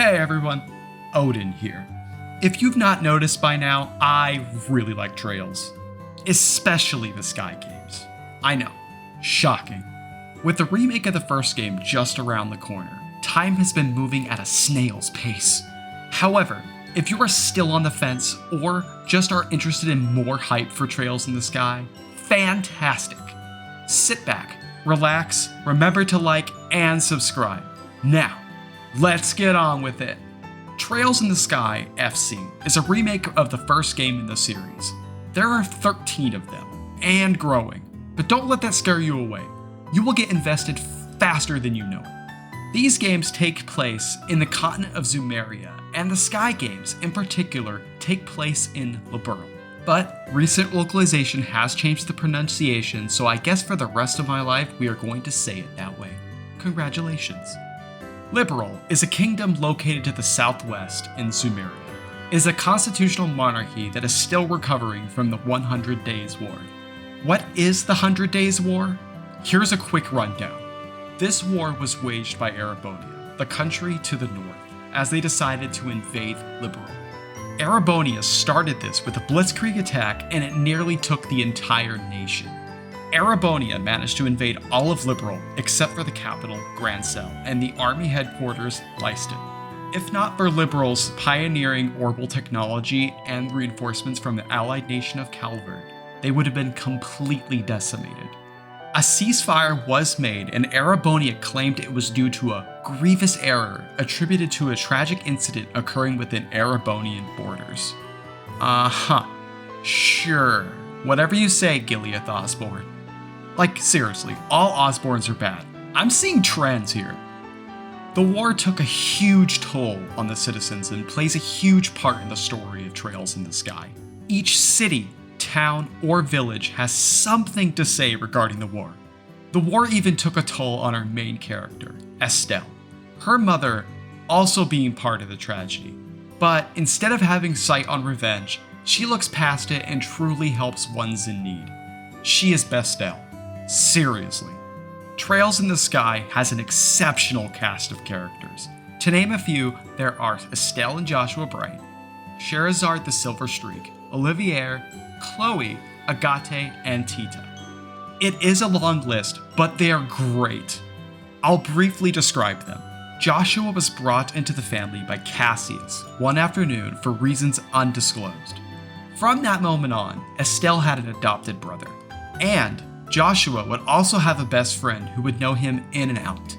Hey everyone, Odin here. If you've not noticed by now, I really like Trails, especially the Sky games. I know, shocking. With the remake of the first game just around the corner, time has been moving at a snail's pace. However, if you are still on the fence or just are interested in more hype for Trails in the Sky, fantastic. Sit back, relax, remember to like and subscribe. Now, let's get on with it. Trails in the Sky FC is a remake of the first game in the series. There are 13 of them, and growing, but don't let that scare you away. You will get invested faster than you know it. These games take place in the continent of Zumeria, and the Sky games, in particular, take place in Liberl. But recent localization has changed the pronunciation, so I guess for the rest of my life we are going to say it that way. Congratulations. Liberl is a kingdom located to the southwest in Zumeria. It is a constitutional monarchy that is still recovering from the 100 Days War. What is the 100 Days War? Here's a quick rundown. This war was waged by Erebonia, the country to the north, as they decided to invade Liberl. Erebonia started this with a blitzkrieg attack and it nearly took the entire nation. Erebonia managed to invade all of Liberl except for the capital, Grand Cell, and the army headquarters, Leisten. If not for Liberl's pioneering orbital technology and reinforcements from the allied nation of Calvard, they would have been completely decimated. A ceasefire was made, and Erebonia claimed it was due to a grievous error attributed to a tragic incident occurring within Erebonian borders. Sure. Whatever you say, Gileath Osborne. Like, seriously, all Osborns are bad. I'm seeing trends here. The war took a huge toll on the citizens and plays a huge part in the story of Trails in the Sky. Each city, town, or village has something to say regarding the war. The war even took a toll on our main character, Estelle, her mother also being part of the tragedy. But instead of having sight on revenge, she looks past it and truly helps ones in need. She is Bestel. Seriously. Trails in the Sky has an exceptional cast of characters. To name a few, there are Estelle and Joshua Bright, Sherazard the Silver Streak, Olivier, Chloe, Agate, and Tita. It is a long list, but they are great. I'll briefly describe them. Joshua was brought into the family by Cassius one afternoon for reasons undisclosed. From that moment on, Estelle had an adopted brother, and Joshua would also have a best friend who would know him in and out.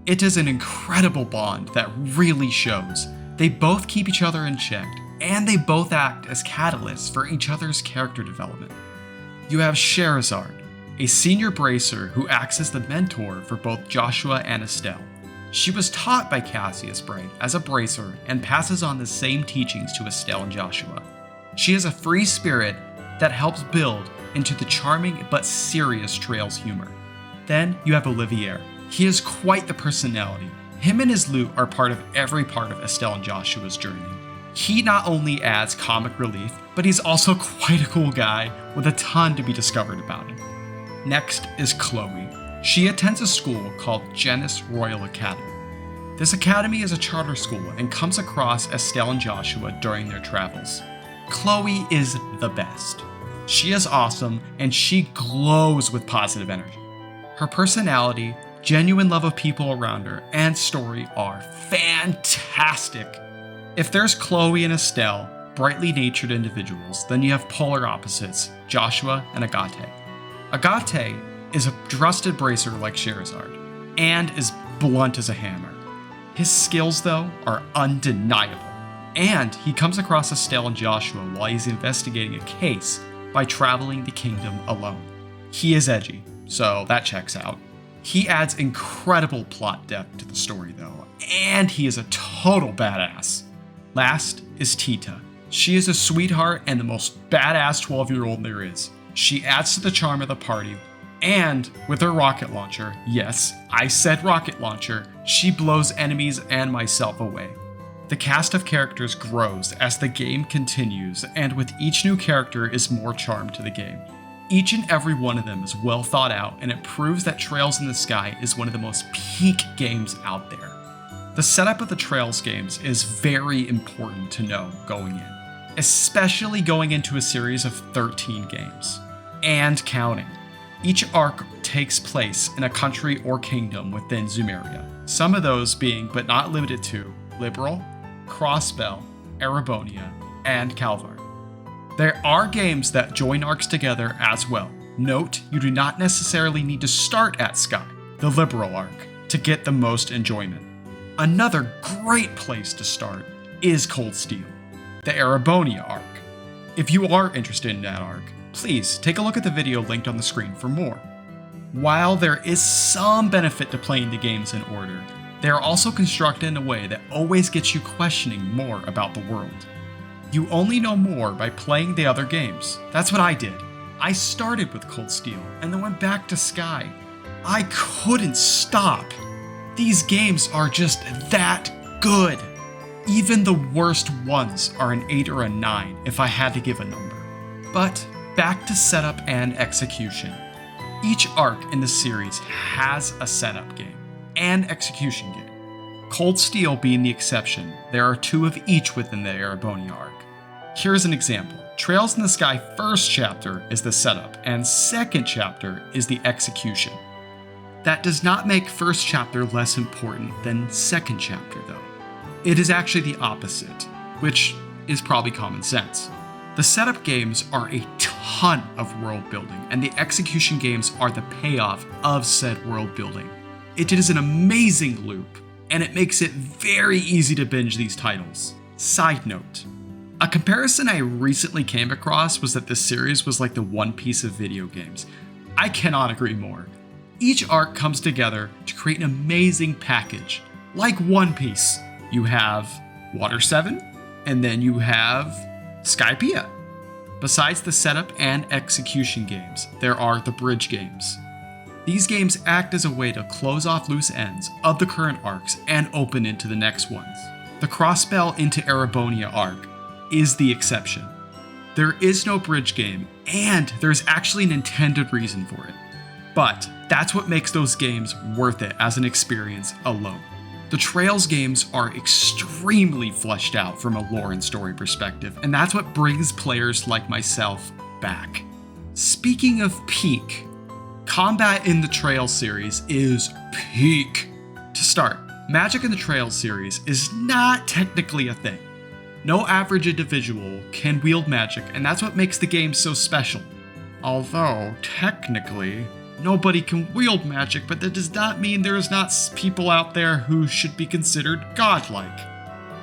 It is an incredible bond that really shows. They both keep each other in check, and they both act as catalysts for each other's character development. You have Sherazard, a senior bracer who acts as the mentor for both Joshua and Estelle. She was taught by Cassius Bright as a bracer and passes on the same teachings to Estelle and Joshua. She is a free spirit that helps build into the charming but serious Trails humor. Then you have Olivier. He is quite the personality. Him and his lute are part of every part of Estelle and Joshua's journey. He not only adds comic relief, but he's also quite a cool guy with a ton to be discovered about him. Next is Chloe. She attends a school called Genis Royal Academy. This academy is a charter school and comes across Estelle and Joshua during their travels. Chloe is the best. She is awesome and she glows with positive energy. Her personality, genuine love of people around her, and story are fantastic. If there's Chloe and Estelle, brightly natured individuals, then you have polar opposites, Joshua and Agate. Agate is a trusted bracer like Sherazard, and is blunt as a hammer. His skills, though, are undeniable, and he comes across Estelle and Joshua while he's investigating a case by traveling the kingdom alone. He is edgy, so that checks out. He adds incredible plot depth to the story, though, and he is a total badass. Last is Tita. She is a sweetheart and the most badass 12-year-old there is. She adds to the charm of the party, and with her rocket launcher, yes, I said rocket launcher, she blows enemies and myself away. The cast of characters grows as the game continues, and with each new character is more charm to the game. Each and every one of them is well thought out, and it proves that Trails in the Sky is one of the most peak games out there. The setup of the Trails games is very important to know going in, especially going into a series of 13 games, and counting. Each arc takes place in a country or kingdom within Zumeria, some of those being, but not limited to, Liberal, Crossbell, Erebonia, and Calvar. There are games that join arcs together as well. Note, you do not necessarily need to start at Sky, the Liberal arc, to get the most enjoyment. Another great place to start is Cold Steel, the Erebonia arc. If you are interested in that arc, please take a look at the video linked on the screen for more. While there is some benefit to playing the games in order, they are also constructed in a way that always gets you questioning more about the world. You only know more by playing the other games. That's what I did. I started with Cold Steel and then went back to Sky. I couldn't stop. These games are just that good. Even the worst ones are an 8 or a 9 if I had to give a number. But back to setup and execution. Each arc in the series has a setup game and execution game. Cold Steel being the exception, there are 2 of each within the Erebonia arc. Here's an example. Trails in the Sky first chapter is the setup, and second chapter is the execution. That does not make first chapter less important than second chapter though. It is actually the opposite, which is probably common sense. The setup games are a ton of world building, and the execution games are the payoff of said world building. It is an amazing loop, and it makes it very easy to binge these titles. Side note, a comparison I recently came across was that this series was like the One Piece of video games. I cannot agree more. Each arc comes together to create an amazing package. Like One Piece, you have Water 7, and then you have Skypiea. Besides the setup and execution games, there are the bridge games. These games act as a way to close off loose ends of the current arcs and open into the next ones. The Crossbell into Erebonia arc is the exception. There is no bridge game, and there's actually an intended reason for it. But that's what makes those games worth it as an experience alone. The Trails games are extremely fleshed out from a lore and story perspective, and that's what brings players like myself back. Speaking of peak, combat in the Trails series is peak. To start, magic in the Trails series is not technically a thing. No average individual can wield magic, and that's what makes the game so special. Although, technically, nobody can wield magic, but that does not mean there's not people out there who should be considered godlike.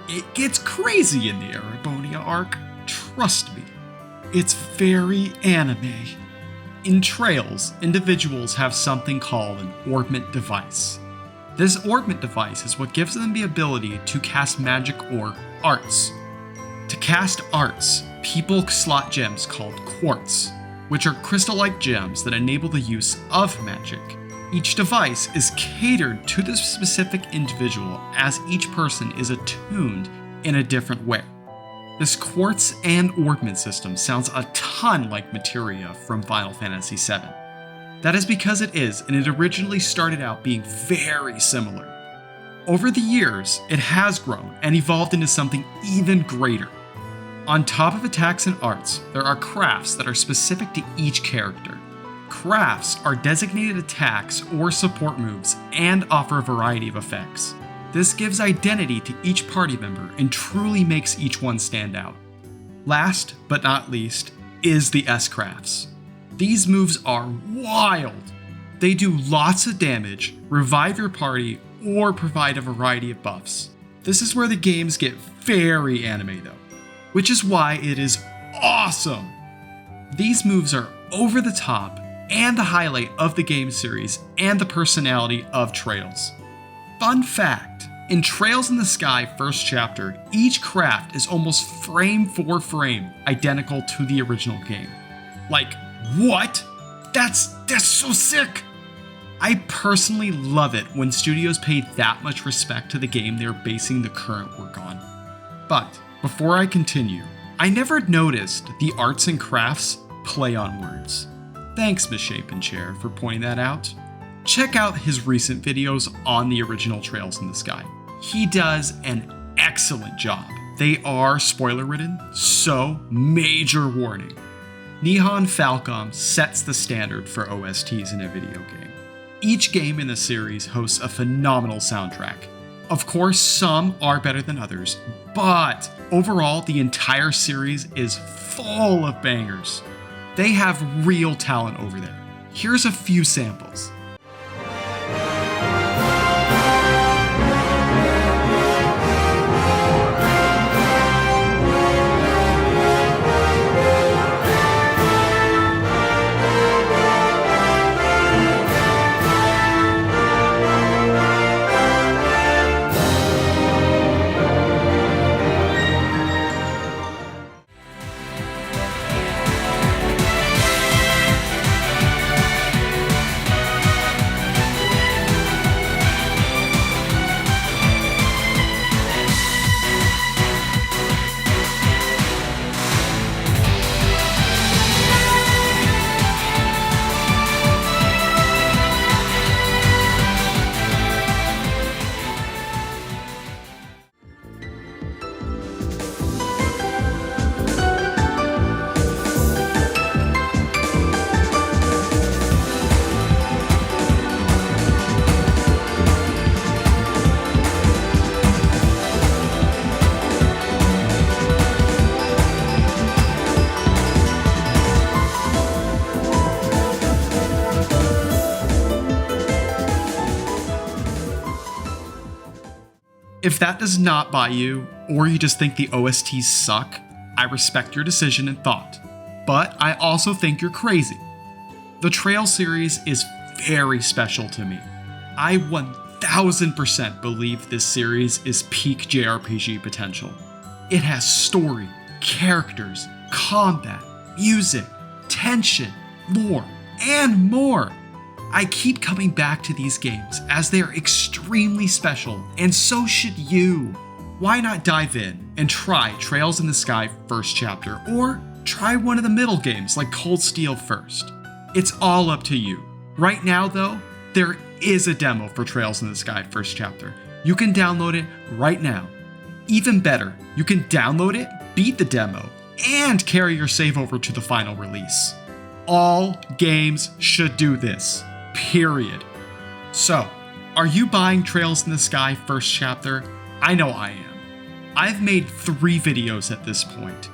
It gets crazy in the Erebonia arc, trust me. It's very anime. In Trails, individuals have something called an Orbment device. This Orbment device is what gives them the ability to cast magic or arts. To cast arts, people slot gems called quartz, which are crystal-like gems that enable the use of magic. Each device is catered to the specific individual as each person is attuned in a different way. This quartz and Orbment system sounds a ton like materia from Final Fantasy VII. That is because it is, and it originally started out being very similar. Over the years, it has grown and evolved into something even greater. On top of attacks and arts, there are crafts that are specific to each character. Crafts are designated attacks or support moves and offer a variety of effects. This gives identity to each party member and truly makes each one stand out. Last but not least is the S-Crafts. These moves are wild. They do lots of damage, revive your party, or provide a variety of buffs. This is where the games get very anime though, which is why it is awesome. These moves are over the top and the highlight of the game series and the personality of Trails. Fun fact, in Trails in the Sky first chapter, each craft is almost frame for frame identical to the original game. Like, what? That's so sick! I personally love it when studios pay that much respect to the game they're basing the current work on. But before I continue, I never noticed the arts and crafts play on words. Thanks, Misshapen Chair, for pointing that out. Check out his recent videos on the original Trails in the Sky. He does an excellent job. They are spoiler-ridden, so major warning. Nihon Falcom sets the standard for OSTs in a video game. Each game in the series hosts a phenomenal soundtrack. Of course, some are better than others, but overall, the entire series is full of bangers. They have real talent over there. Here's a few samples. If that does not buy you, or you just think the OSTs suck, I respect your decision and thought. But I also think you're crazy. The Trail series is very special to me. I 1000% believe this series is peak JRPG potential. It has story, characters, combat, music, tension, lore, and more. I keep coming back to these games as they are extremely special, and so should you. Why not dive in and try Trails in the Sky first chapter, or try one of the middle games like Cold Steel first? It's all up to you. Right now though, there is a demo for Trails in the Sky first chapter. You can download it right now. Even better, you can download it, beat the demo, and carry your save over to the final release. All games should do this. Period. So, are you buying Trails in the Sky first chapter? I know I am. I've made 3 videos at this point.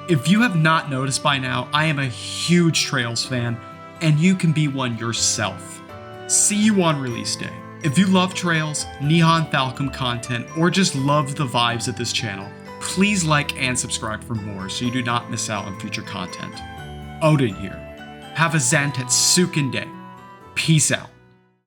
If you have not noticed by now, I am a huge Trails fan, and you can be one yourself. See you on release day. If you love Trails, Nihon Falcom content, or just love the vibes of this channel, please like and subscribe for more so you do not miss out on future content. Odin here. Have a Zantetsuken day. Peace out.